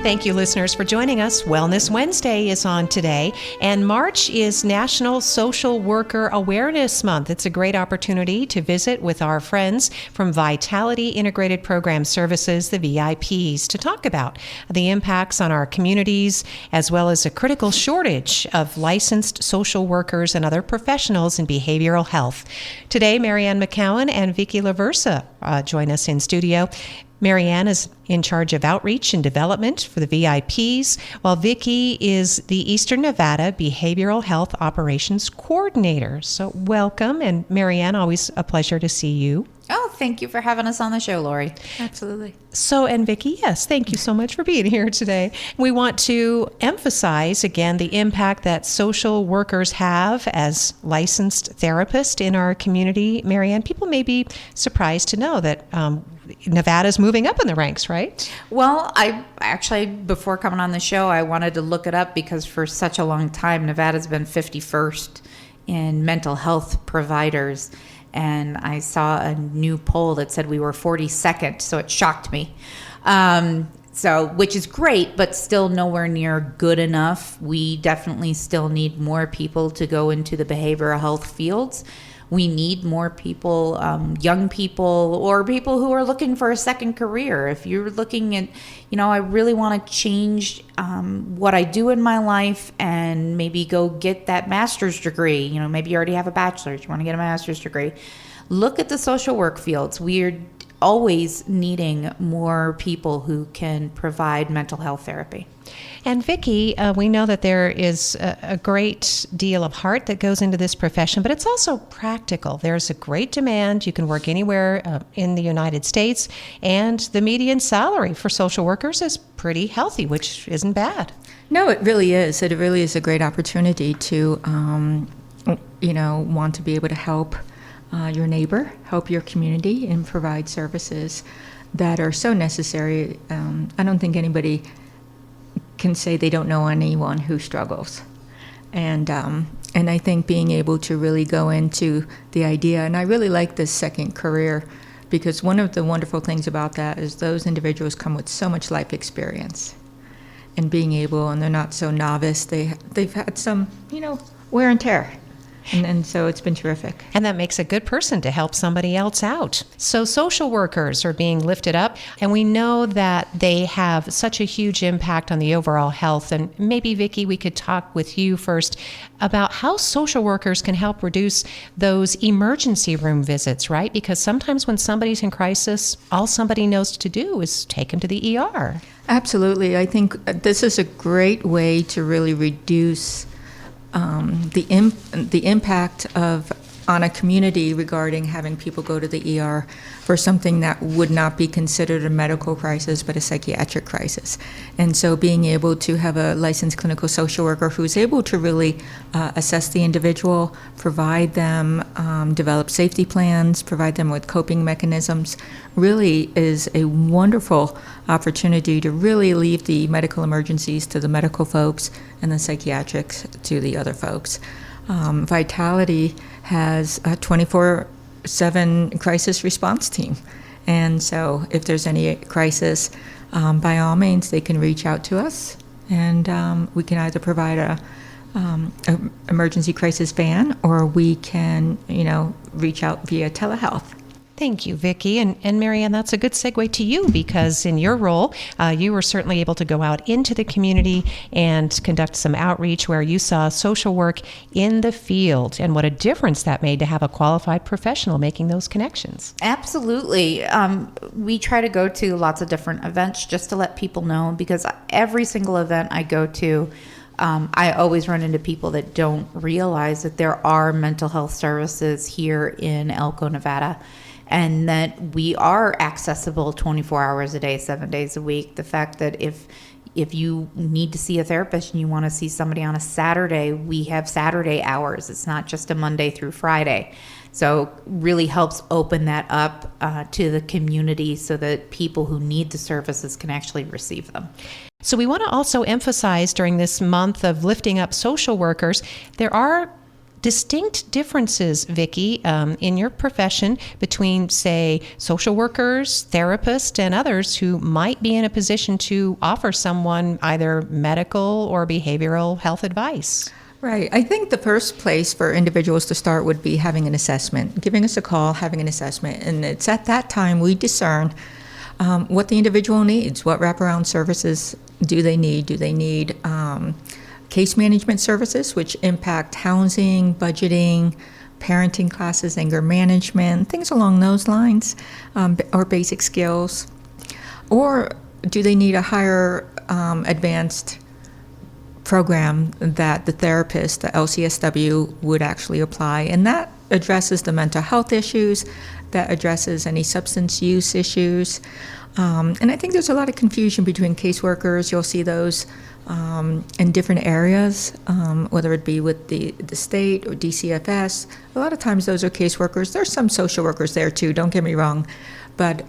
Thank you, listeners, for joining us. Wellness Wednesday is on today, and March is National Social Worker Awareness Month. It's a great opportunity to visit with our friends from Vitality Integrated Program Services, the VIPs, to talk about the impacts on our communities, as well as a critical shortage of licensed social workers and other professionals in behavioral health. Today, Marianne McCowan and Vicki LaVersa join us in studio. Marianne is in charge of outreach and development for the VIPs, while Vicki is the Eastern Nevada Behavioral Health Operations Coordinator. So welcome, and Marianne, always a pleasure to see you. Oh, thank you for having us on the show, Lori. Absolutely. So, and Vicki, yes, thank you so much for being here today. We want to emphasize, again, the impact that social workers have as licensed therapists in our community. Marianne, people may be surprised to know that Nevada's moving up in the ranks, right? Well, I actually, before coming on the show, I wanted to look it up because for such a long time, Nevada's been 51st in mental health providers. And I saw a new poll that said we were 42nd, so it shocked me. Which is great, but still nowhere near good enough. We definitely still need more people to go into the behavioral health fields. We need more people, young people, or people who are looking for a second career. If you're looking at, I really want to change what I do in my life and maybe go get that master's degree. Maybe you already have a bachelor's, you want to get a master's degree. Look at the social work fields. We're always needing more people who can provide mental health therapy. And Vicki, we know that there is a great deal of heart that goes into this profession, but it's also practical. There's a great demand. You can work anywhere in the United States, and the median salary for social workers is pretty healthy, which isn't bad. No, it really is. It really is a great opportunity to, want to be able to help your neighbor, help your community, and provide services that are so necessary. I don't think anybody can say they don't know anyone who struggles. And I think being able to really go into the idea, and I really like this second career, because one of the wonderful things about that is those individuals come with so much life experience. And being able, and they're not so novice, they've had some, wear and tear. And so it's been terrific. And that makes a good person to help somebody else out. So social workers are being lifted up, and we know that they have such a huge impact on the overall health. And maybe, Vicki, we could talk with you first about how social workers can help reduce those emergency room visits, right? Because sometimes when somebody's in crisis, all somebody knows to do is take them to the ER. Absolutely. I think this is a great way to really reduce the impact on a community regarding having people go to the ER for something that would not be considered a medical crisis but a psychiatric crisis. And so being able to have a licensed clinical social worker who's able to really assess the individual, provide them, develop safety plans, provide them with coping mechanisms, really is a wonderful opportunity to really leave the medical emergencies to the medical folks and the psychiatrics to the other folks. Vitality has a 24/7 crisis response team. And so if there's any crisis, by all means, they can reach out to us, and we can either provide a emergency crisis van, or we can, reach out via telehealth. Thank you, Vicki. And Marianne, that's a good segue to you, because in your role, you were certainly able to go out into the community and conduct some outreach where you saw social work in the field, and what a difference that made to have a qualified professional making those connections. Absolutely. We try to go to lots of different events just to let people know, because every single event I go to, I always run into people that don't realize that there are mental health services here in Elko, Nevada, and that we are accessible 24 hours a day, 7 days a week. The fact that if you need to see a therapist and you want to see somebody on a Saturday, we have Saturday hours. It's not just a Monday through Friday. So really helps open that up to the community so that people who need the services can actually receive them. So we want to also emphasize during this month of lifting up social workers, there are distinct differences, Vicki, in your profession between, say, social workers, therapists, and others who might be in a position to offer someone either medical or behavioral health advice? Right. I think the first place for individuals to start would be having an assessment, giving us a call, having an assessment. And it's at that time we discern what the individual needs, what wraparound services do they need? Do they need case management services, which impact housing, budgeting, parenting classes, anger management, things along those lines, or basic skills? Or do they need a higher advanced program that the therapist, the LCSW, would actually apply? And that addresses the mental health issues, that addresses any substance use issues. And I think there's a lot of confusion between caseworkers. You'll see those in different areas, whether it be with the state or DCFS. A lot of times those are caseworkers. There's some social workers there too, don't get me wrong. But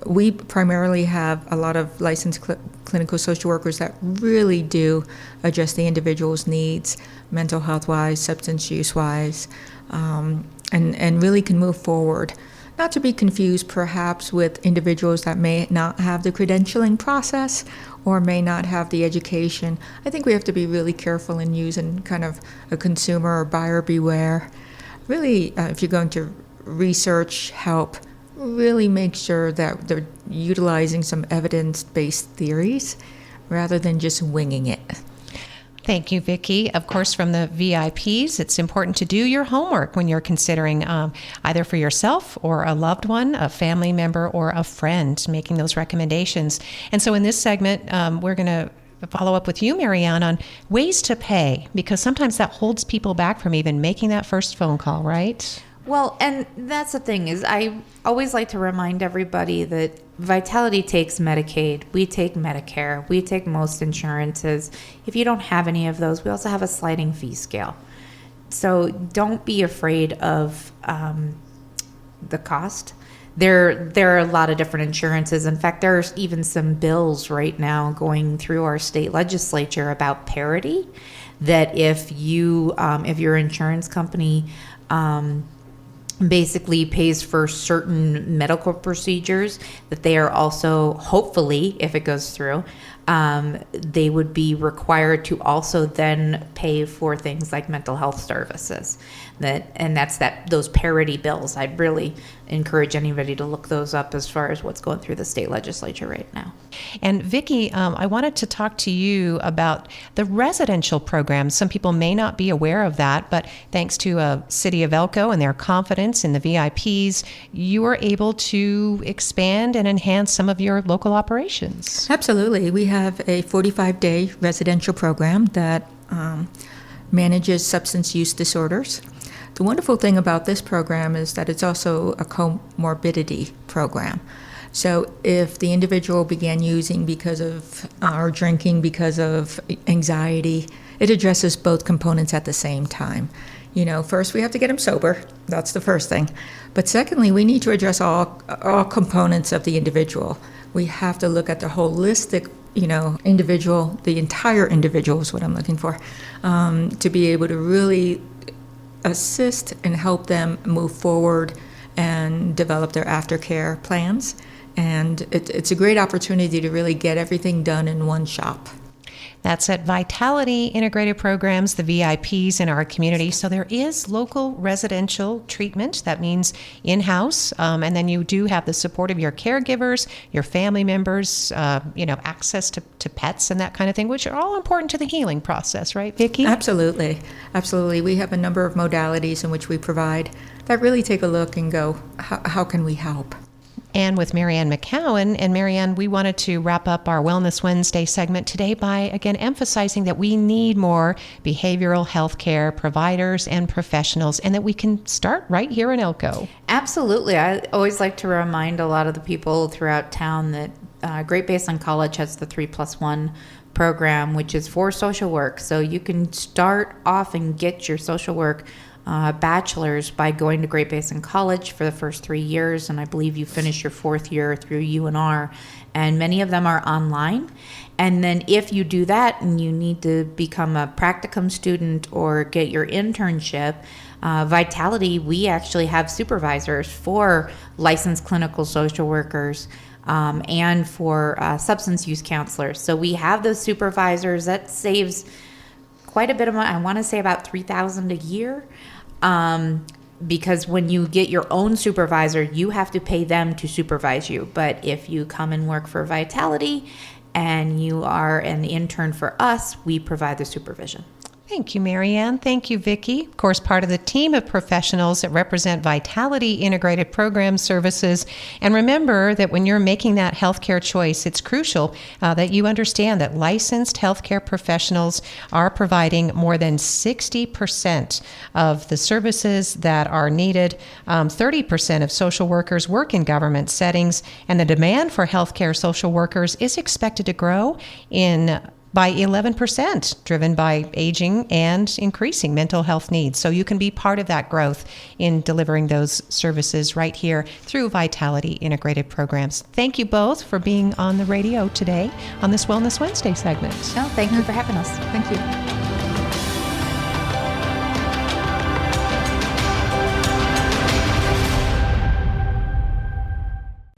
we primarily have a lot of licensed clinical social workers that really do address the individual's needs, mental health-wise, substance use-wise, and really can move forward. Not to be confused perhaps with individuals that may not have the credentialing process or may not have the education. I think we have to be really careful in using kind of a consumer or buyer beware. Really, if you're going to research help, really make sure that they're utilizing some evidence-based theories rather than just winging it. Thank you, Vicki. Of course, from the VIPs, it's important to do your homework when you're considering either for yourself or a loved one, a family member, or a friend, making those recommendations. And so in this segment, we're going to follow up with you, Marianne, on ways to pay, because sometimes that holds people back from even making that first phone call, right? Well, and that's the thing is I always like to remind everybody that Vitality takes Medicaid, we take Medicare, we take most insurances. If you don't have any of those, we also have a sliding fee scale. So don't be afraid of the cost. There are a lot of different insurances. In fact, there's even some bills right now going through our state legislature about parity, that if your insurance company basically pays for certain medical procedures, that they are also, hopefully, if it goes through, they would be required to also then pay for things like mental health services. That's those parity bills. I'd really encourage anybody to look those up as far as what's going through the state legislature right now. And Vicki, I wanted to talk to you about the residential programs. Some people may not be aware of that, but thanks to City of Elko and their confidence in the VIPs, you are able to expand and enhance some of your local operations. Absolutely. We have a 45-day residential program that manages substance use disorders. The wonderful thing about this program is that it's also a comorbidity program. So if the individual began using because of, or drinking because of anxiety, it addresses both components at the same time. You know, first we have to get them sober. That's the first thing. But secondly, we need to address all components of the individual. We have to look at the holistic, individual, the entire individual is what I'm looking for, to be able to really assist and help them move forward and develop their aftercare plans. And it's a great opportunity to really get everything done in one shop. That's at Vitality Integrated Programs, the VIPs in our community. So there is local residential treatment. That means in-house. And then you do have the support of your caregivers, your family members, access to pets and that kind of thing, which are all important to the healing process, right, Vicki? Absolutely. Absolutely. We have a number of modalities in which we provide that really take a look and go, how can we help? And with Marianne McCowan. And Marianne, we wanted to wrap up our Wellness Wednesday segment today by, again, emphasizing that we need more behavioral health care providers and professionals, and that we can start right here in Elko. Absolutely. I always like to remind a lot of the people throughout town that Great Basin College has the 3+1 program, which is for social work. So you can start off and get your social work bachelor's by going to Great Basin College for the first 3 years, and I believe you finish your 4th year through UNR, and many of them are online. And then if you do that and you need to become a practicum student or get your internship, Vitality, we actually have supervisors for licensed clinical social workers and for substance use counselors. So we have those supervisors. That saves quite a bit of money. I want to say about $3,000 a year. Because when you get your own supervisor, you have to pay them to supervise you. But if you come and work for Vitality and you are an intern for us, we provide the supervision. Thank you, Marianne. Thank you, Vicki. Of course, part of the team of professionals that represent Vitality Integrated Program Services. And remember that when you're making that healthcare choice, it's crucial that you understand that licensed healthcare professionals are providing more than 60% of the services that are needed. 30% of social workers work in government settings, and the demand for healthcare social workers is expected to grow by 11%, driven by aging and increasing mental health needs. So you can be part of that growth in delivering those services right here through Vitality Integrated Programs. Thank you both for being on the radio today on this Wellness Wednesday segment. No, thank you for having us. Thank you.